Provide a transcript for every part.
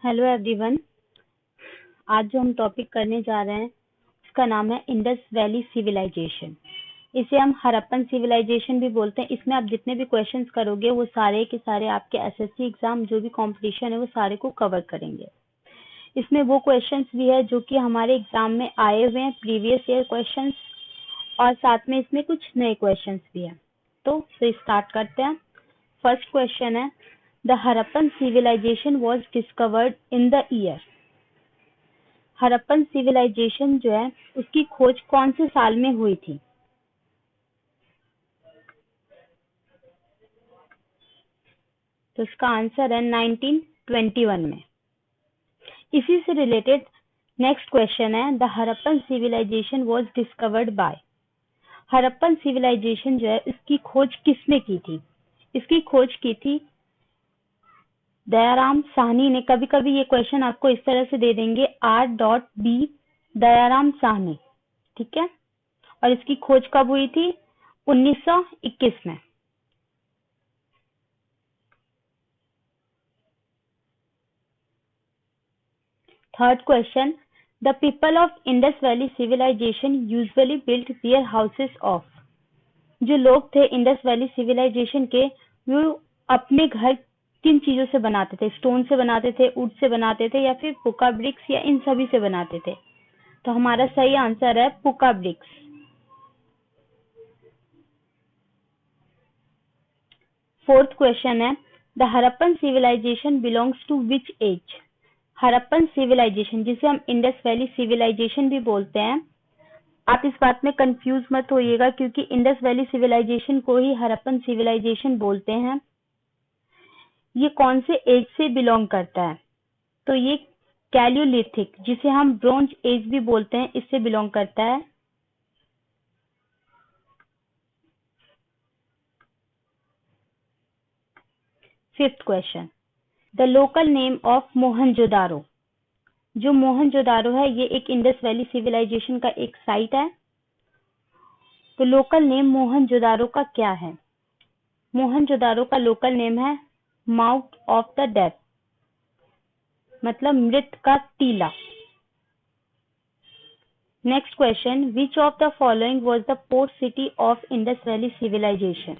Hello everyone. आज जो हम टॉपिक करने जा रहे हैं उसका नाम है इंडस वैली सिविलाइजेशन। इसे हम हड़प्पन सिविलाइजेशन भी बोलते हैं। इसमें आप जितने भी क्वेश्चंस करोगे वो सारे के सारे आपके एसएससी एग्जाम जो भी कंपटीशन है वो सारे को कवर करेंगे। इसमें वो क्वेश्चंस भी है जो कि हमारे एग्जाम में आए हुए हैं, प्रीवियस ईयर क्वेश्चंस, और साथ में इसमें कुछ नए क्वेश्चंस भी हैं। तो स्टार्ट करते हैं। फर्स्ट क्वेश्चन है, the Harappan civilization was discovered in the year. Harappan civilization जो है उसकी खोज कौन से साल में हुई थी? तो इसका आंसर है 1921 में। इसी से रिलेटेड नेक्स्ट क्वेश्चन है, the Harappan civilization was discovered by. Harappan civilization जो है इसकी खोज किसने की थी? इसकी खोज की थी दयाराम साहनी ने। कभी कभी ये क्वेश्चन आपको इस तरह से दे देंगे, R.B. दयाराम साहनी, ठीक है। और इसकी खोज कब हुई थी? 1921 में। Third question, the people of Indus valley civilization usually built their houses of. जो लोग थे इंडस वैली सिविलाइजेशन के, वो अपने घर किन चीजों से बनाते थे? स्टोन से बनाते थे, वुड से बनाते थे, या फिर पुका ब्रिक्स, या इन सभी से बनाते थे? तो हमारा सही आंसर है पुका ब्रिक्स। फोर्थ क्वेश्चन है, the Harappan civilization belongs to which age. Harappan civilization जिसे हम इंडस वैली सिविलाइजेशन भी बोलते हैं, आप इस बात में कंफ्यूज मत होइएगा क्योंकि इंडस वैली सिविलाइजेशन को ही हड़प्पन सिविलाइजेशन बोलते हैं। ये कौन से एज से बिलोंग करता है? तो ये कैलियोलिथिक, जिसे हम ब्रोंज एज भी बोलते हैं, इससे बिलोंग करता है। Fifth question, the local name of Mohenjodaro. जो मोहनजोदारो है ये एक इंडस वैली सिविलाइजेशन का एक साइट है। तो लोकल नेम मोहनजोदारो का क्या है? मोहनजोदारो का लोकल नेम है माउथ ऑफ द डेथ, मतलब मृत का टीला। Next question, which of the following was the port city of Indus valley civilization.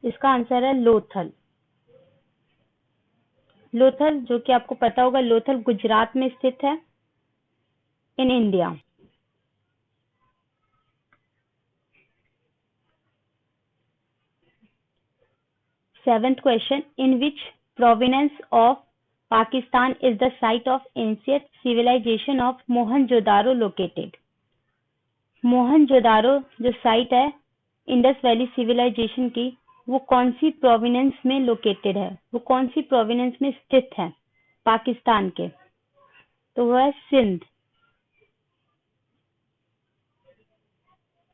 इसका आंसर है लोथल। लोथल, जो कि आपको पता होगा, लोथल गुजरात में स्थित है, in India. Seventh question, in which province of Pakistan is the site of ancient civilisation of Mohenjodaro located. Mohenjodaro जो साइट है इंडस वैली सिविलाइजेशन की, वो कौन सी प्रोविंस में लोकेटेड है? वो कौन सी प्रोविंस में स्थित है पाकिस्तान के? तो वह है Sindh.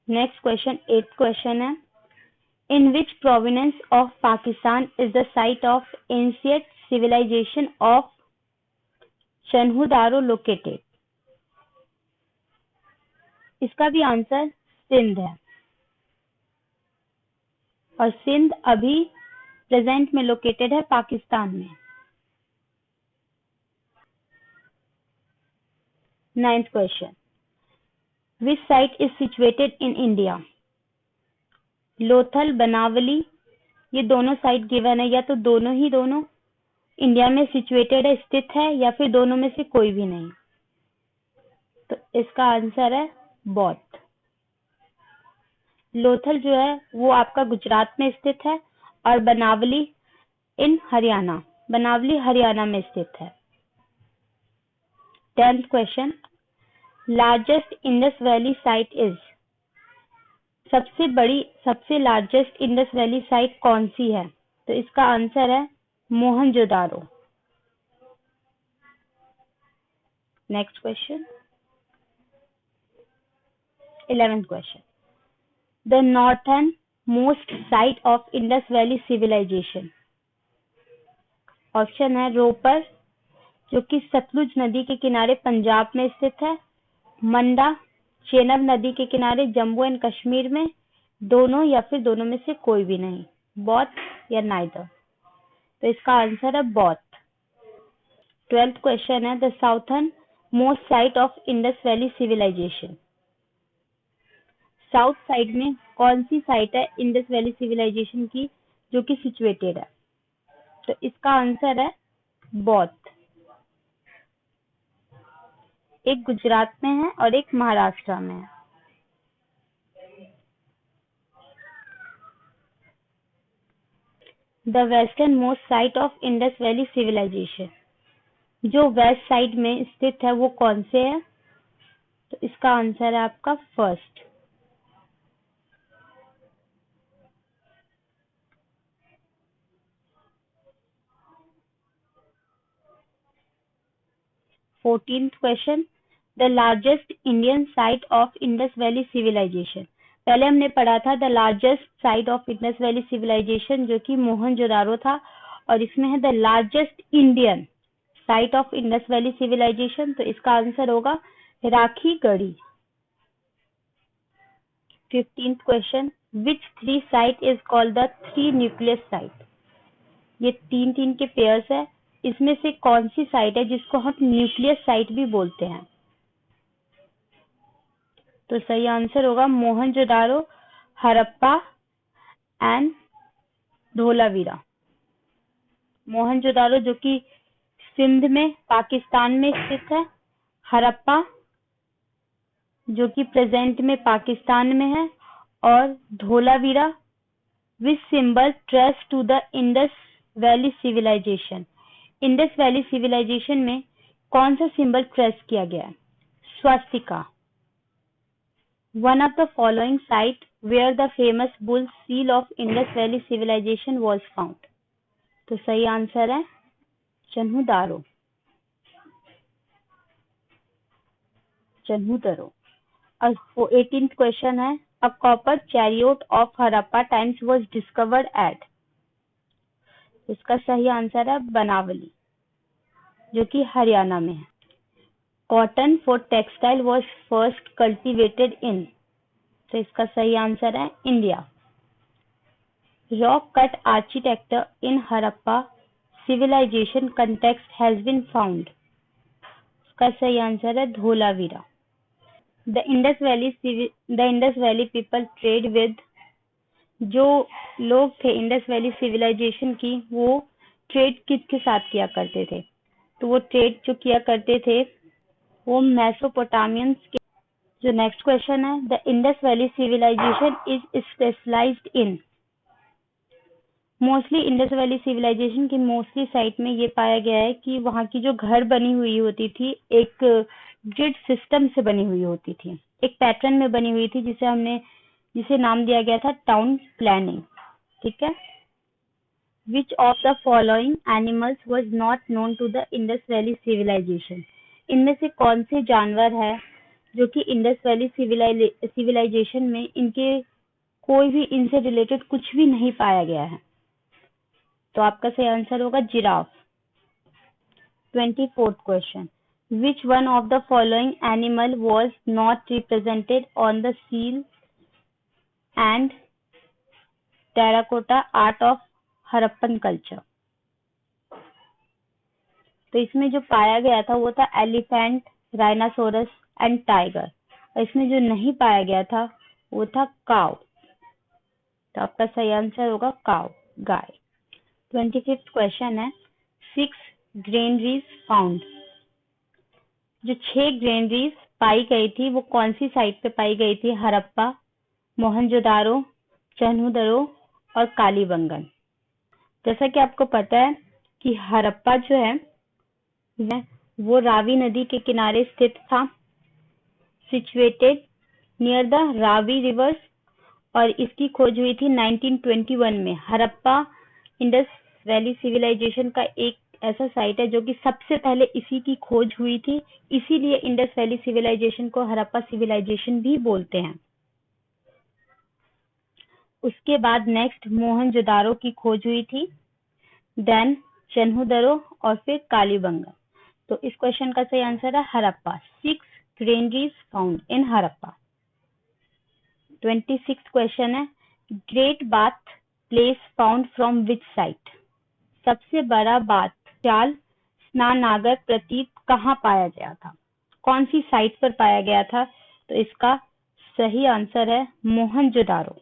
Next question, eighth question है, in which province of Pakistan is the site of ancient civilisation of Chanhudaro located. इसका भी आंसर सिंध है, और सिंध अभी प्रेजेंट में लोकेटेड है पाकिस्तान में। Ninth question, which site is situated in India. Lothal, Banawali, ये दोनों साइट गिवन है, या तो दोनों ही दोनों इंडिया में सिचुएटेड है, स्थित है, या फिर दोनों में से कोई भी नहीं। तो इसका आंसर है बोथ। लोथल जो है वो आपका गुजरात में स्थित है, और बनावली इन हरियाणा, बनावली हरियाणा में स्थित है। 10th question, largest Indus valley site is. सबसे बड़ी, सबसे लार्जेस्ट इंडस वैली साइट कौन सी है? तो इसका आंसर है Mohenjodaro. Next question, 11th question, the northernmost site of Indus valley civilization. Option है रोपर, जो कि सतलुज नदी के किनारे पंजाब में स्थित है, मंडा, चेनाब नदी के किनारे जम्मू एंड कश्मीर में, दोनों या फिर दोनों में से कोई भी नहीं, बोथ या नाइदर। तो इसका आंसर है बोथ। 12th क्वेश्चन है the southernmost site of Indus valley civilization. South side में कौन सी साइट है इंडस वैली सिविलाइजेशन की जो कि सिचुएटेड है? तो इसका आंसर है बौद्ध। एक गुजरात में है और एक महाराष्ट्र में है। The westernmost site of Indus valley civilization, जो वेस्ट साइड में स्थित है वो कौन से है? तो इसका आंसर है आपका first. Fourteenth question the largest Indian site of Indus valley civilization. पहले हमने पढ़ा था the largest site of Indus valley civilization जो कि मोहनजोदारो था, और इसमें है the largest Indian site of Indus valley civilisation. तो इसका आंसर होगा Rakhigarhi. 15th question which three site is called the three nucleus site. ये तीन तीन के पेयर्स है, इसमें से कौन सी साइट है जिसको हम न्यूक्लियस साइट भी बोलते हैं? तो सही आंसर होगा मोहनजोदारो, हड़प्पा एंड धोलावीरा। मोहनजोदारो जो कि सिंध में पाकिस्तान में स्थित है, हड़प्पा जो कि प्रेजेंट में पाकिस्तान में है, और Dholavira which symbol trace to the Indus valley civilization. Indus valley civilisation में कौन सा सिंबल ट्रेस किया गया है? Swastika. One of the following site where the famous bull seal of Indus Valley civilization was found. तो सही आंसर है चन्हुदारो। चन्हुदरो। और 18th क्वेश्चन है a copper chariot of Harappa times was discovered at। इसका सही आंसर है बनावली जो कि हरियाणा में है। Cotton for textile was first cultivated in. तो इसका सही आंसर है India. Rock cut architecture in Harappa civilization context has been found. इसका सही आंसर है Dholavira. The Indus valley people trade with. जो लोग थे इंडस वैली सिविलाइजेशन की, वो ट्रेड किसके साथ किया करते थे? तो वो ट्रेड जो किया करते थे वो मेसोपोटामियंस के। जो नेक्स्ट क्वेश्चन है the Indus valley civilization is specialized in. Mostly Indus valley civilisation की मोस्टली साइट में ये पाया गया है कि वहाँ की जो घर बनी हुई होती थी एक ग्रिड सिस्टम से बनी हुई होती थी, एक पैटर्न में बनी हुई थी जिसे नाम दिया गया था टाउन प्लानिंग। ठीक है। Which of the following animals was not known to the Indus valley civilization. इनमें से कौन से जानवर है जो कि इंडस वैली सिविलाइजेशन में इनके कोई भी इनसे रिलेटेड कुछ भी नहीं पाया गया है? तो आपका सही आंसर होगा giraffe. 24th question which one of the following animal was not represented on the seal and terracotta art of Harappan culture. तो इसमें जो पाया गया था वो था एलिफेंट, राइनासोरस एंड टाइगर, और इसमें जो नहीं पाया गया था वो था काउ। तो आपका सही आंसर होगा काउ, गाय। 25th क्वेश्चन है 6 ग्रेनरीज फाउंड। जो 6 ग्रेनरीज पाई गई थी वो कौन सी साइट पे पाई गई थी? हड़प्पा, मोहनजोदारो, चन्हुदरो और कालीबंगन। जैसा कि आपको पता है कि हड़प्पा जो है वो रावी नदी के किनारे स्थित था, situated near the Ravi reverse, और इसकी खोज हुई थी 1921 में। हड़प्पा इंडस वैली सिविलाइजेशन का एक ऐसा साइट है जो कि सबसे पहले इसी की खोज हुई थी, इसीलिए इंडस वैली सिविलाइजेशन को हड़प्पा सिविलाइजेशन भी बोलते हैं। उसके बाद नेक्स्ट मोहनजोदारो की खोज हुई थी, देन चन्हुदरो और फिर कालीबंगन। तो इस क्वेश्चन का सही आंसर है Harappa. 6 granaries found in Harappa. 26th question है great bath place found from which site. सबसे बड़ा बाथ चाल स्नानागार प्रतीत कहाँ पाया गया था? कौन सी साइट पर पाया गया था? तो इसका सही आंसर है मोहनजोदारो।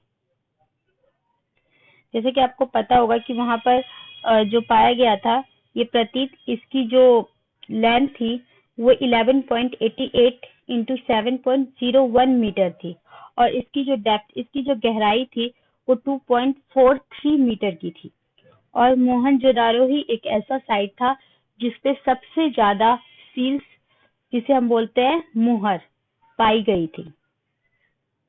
जैसे कि आपको पता होगा कि वहां पर जो पाया गया था ये प्रतीत, इसकी जो लेंथ थी वो 11.88 इंटू 7.01 मीटर थी और इसकी जो डेप्थ, इसकी जो गहराई थी वो 2.43 मीटर की थी। और मोहनजोदारो ही एक ऐसा साइट था जिसपे सबसे ज्यादा सील्स, जिसे हम बोलते हैं मुहर, पाई गई थी।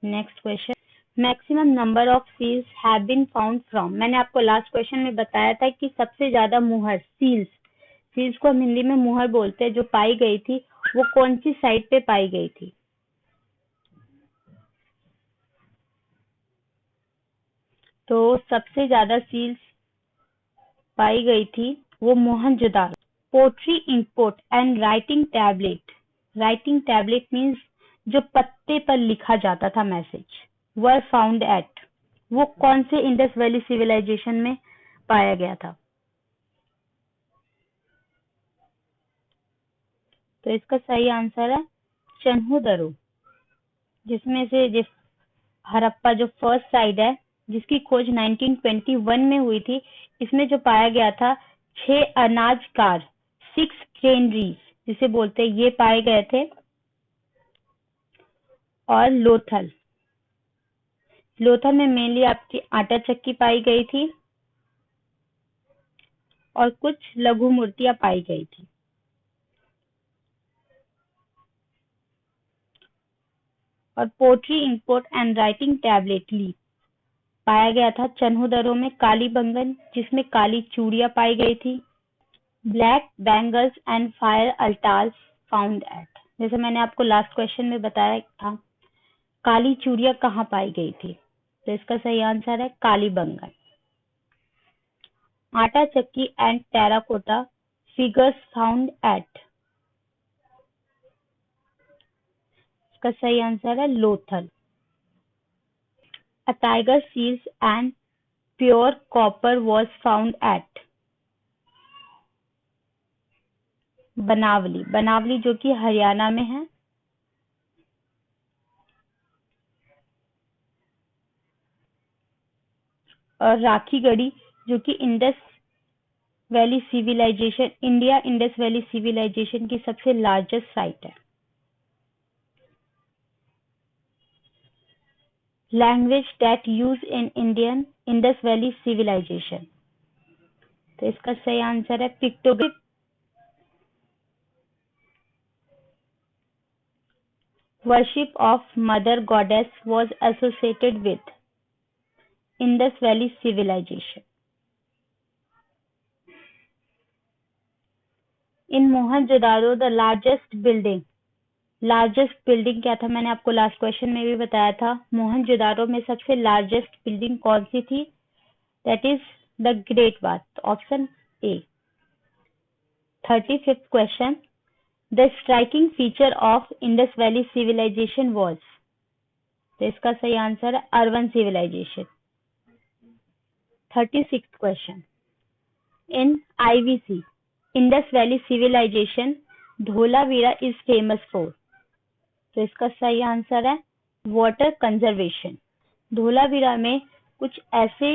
Next question, maximum number of seals have been found from. मैंने आपको लास्ट क्वेश्चन में बताया था कि सबसे ज्यादा मुहर, सील्स, सील्स को हम हिंदी में मुहर बोलते हैं, जो पाई गई थी वो कौन सी साइट पे पाई गई थी? तो सबसे ज्यादा सील्स पाई गई थी वो Mohenjodaro. Pottery import and writing tablet, writing tablet means जो पत्ते पर लिखा जाता था मैसेज, वर फाउंड एट, वो कौन से इंडस वैली सिविलाइजेशन में पाया गया था? तो इसका सही आंसर है चन्हूदरो, जिसमें से जिस हड़प्पा जो फर्स्ट साइट है जिसकी खोज 1921 में हुई थी, इसमें जो पाया गया था 6 अनाजकार, 6 ग्रेनरीज जिसे बोलते हैं, ये पाए गए थे। और लोथल, लोथल में मेनली आपकी आटा चक्की पाई गई थी और कुछ लघु मूर्तियां पाई गई थी। और pottery import and writing tablet leaf पाया गया था चन्हूदरो में कालीबंगन, जिसमें काली चूड़ियां पाई गई थी। Black bangles and fire altars found at, जैसे मैंने आपको लास्ट क्वेश्चन में बताया था, काली चूड़ियां कहाँ पाई गई थी? तो इसका सही आंसर है कालीबंगन। आटा चक्की and terracotta figures found at, इसका सही आंसर है Lothal. A tiger seals and pure copper was found at बनावली, बनावली जो कि हरियाणा में है। और राखीगढ़ी जो कि Indus valley civilisation, India Indus valley civilisation की सबसे लार्जेस्ट साइट है। Language that use in Indian Indus valley civilisation, तो इसका सही आंसर है pictography. Worship of mother goddess was associated with Indus Valley civilization. In Mohenjo-daro, the largest building क्या था? मैंने आपको लास्ट क्वेश्चन में भी बताया था, मोहनजोदारो में सबसे लार्जेस्ट बिल्डिंग कौन सी थी? That is the great bath, option A. 35th question, the striking feature of Indus valley civilization was, तो इसका सही आंसर है urban civilization. 36th question, in IVC Indus valley civilization Dholavira is famous for, तो इसका सही आंसर है वाटर कंजर्वेशन। धोलावीरा में कुछ ऐसे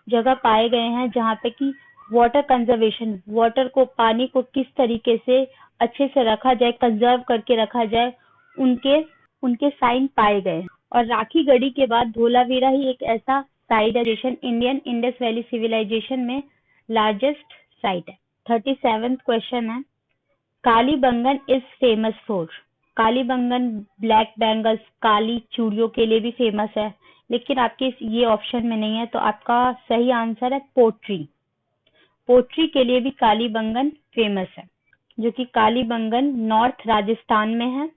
जगह पाए गए हैं जहाँ पे कि वाटर कंजर्वेशन, वाटर को, पानी को किस तरीके से अच्छे से रखा जाए, कंजर्व करके रखा जाए, उनके उनके साइन पाए गए। और राखीगढ़ी के बाद धोलावीरा ही एक ऐसा site Indian Indus valley civilisation में लार्जेस्ट साइट है। 37th क्वेश्चन है, Kalibangan is famous for, Kalibangan black bangles, काली चूड़ियों के लिए भी फेमस है, लेकिन आपके ये ऑप्शन में नहीं है, तो आपका सही आंसर है पोट्री। पोट्री के लिए भी कालीबंगन फेमस है, जो कि कालीबंगन नॉर्थ राजस्थान में है।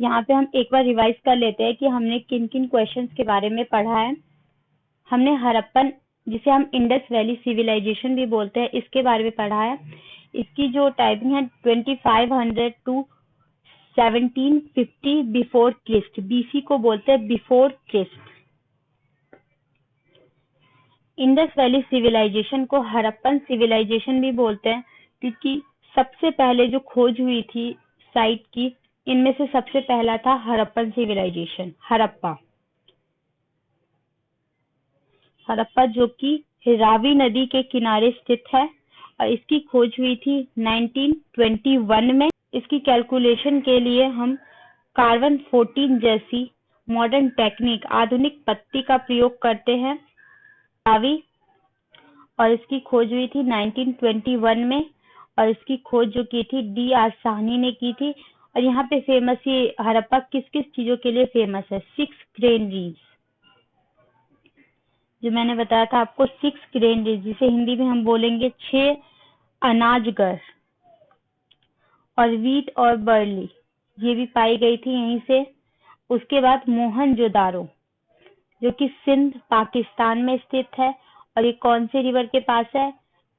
यहाँ पे हम एक बार रिवाइज कर लेते हैं कि हमने किन किन क्वेश्चंस के बारे में पढ़ा है। हमने हड़प्पन, जिसे हम इंडस वैली सिविलाइजेशन भी बोलते हैं, इसके बारे में पढ़ा है। इसकी जो टाइमिंग है 2500 टू 1750 बिफोर क्रिस्ट, बीसी को बोलते हैं before Christ. Indus valley civilization को हड़प्पन सिविलाइजेशन भी बोलते हैं, क्योंकि सबसे पहले जो खोज हुई थी साइट की, इनमें से सबसे पहला था हड़प्पन सिविलाइजेशन, हड़प्पा। हड़प्पा जो कि रावी नदी के किनारे स्थित है और इसकी खोज हुई थी 1921 में। इसकी कैलकुलेशन के लिए हम कार्बन 14 जैसी मॉडर्न टेक्निक, आधुनिक पत्ती का प्रयोग करते हैं। रावी, और इसकी खोज हुई थी 1921 में, और इसकी खोज जो की थी D.R. साहनी ने की थी। और यहाँ पे फेमस, ये हड़प्पा किस किस चीजों के लिए फेमस है? 6 ग्रेनरीज, जो मैंने बताया था आपको, 6 ग्रेनरीज, जिसे हिंदी में हम बोलेंगे 6 अनाजगर, और वीट और बर्ली, ये भी पाई गई थी यहीं से। उसके बाद मोहनजोदारो, जो कि सिंध पाकिस्तान में स्थित है, और ये कौन से रिवर के पास है?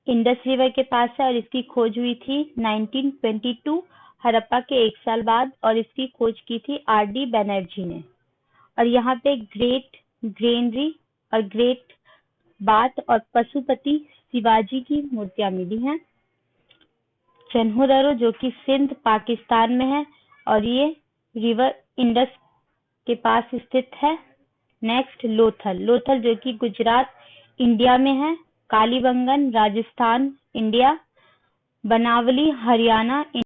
इंडस रिवर के पास है, और इसकी खोज हुई थी 1922, हड़प्पा के 1 साल बाद, और इसकी खोज की थी R.D. बैनर्जी ने। और यहाँ पे ग्रेट ग्रेनरी और ग्रेट बाथ और पशुपति शिवाजी की मूर्तियां मिली हैं। चन्होदरो, जो कि सिंध पाकिस्तान में है, और ये रिवर इंडस के पास स्थित है। नेक्स्ट लोथल, लोथल जो कि गुजरात इंडिया में है। कालीबंगन राजस्थान इंडिया। बनावली हरियाणा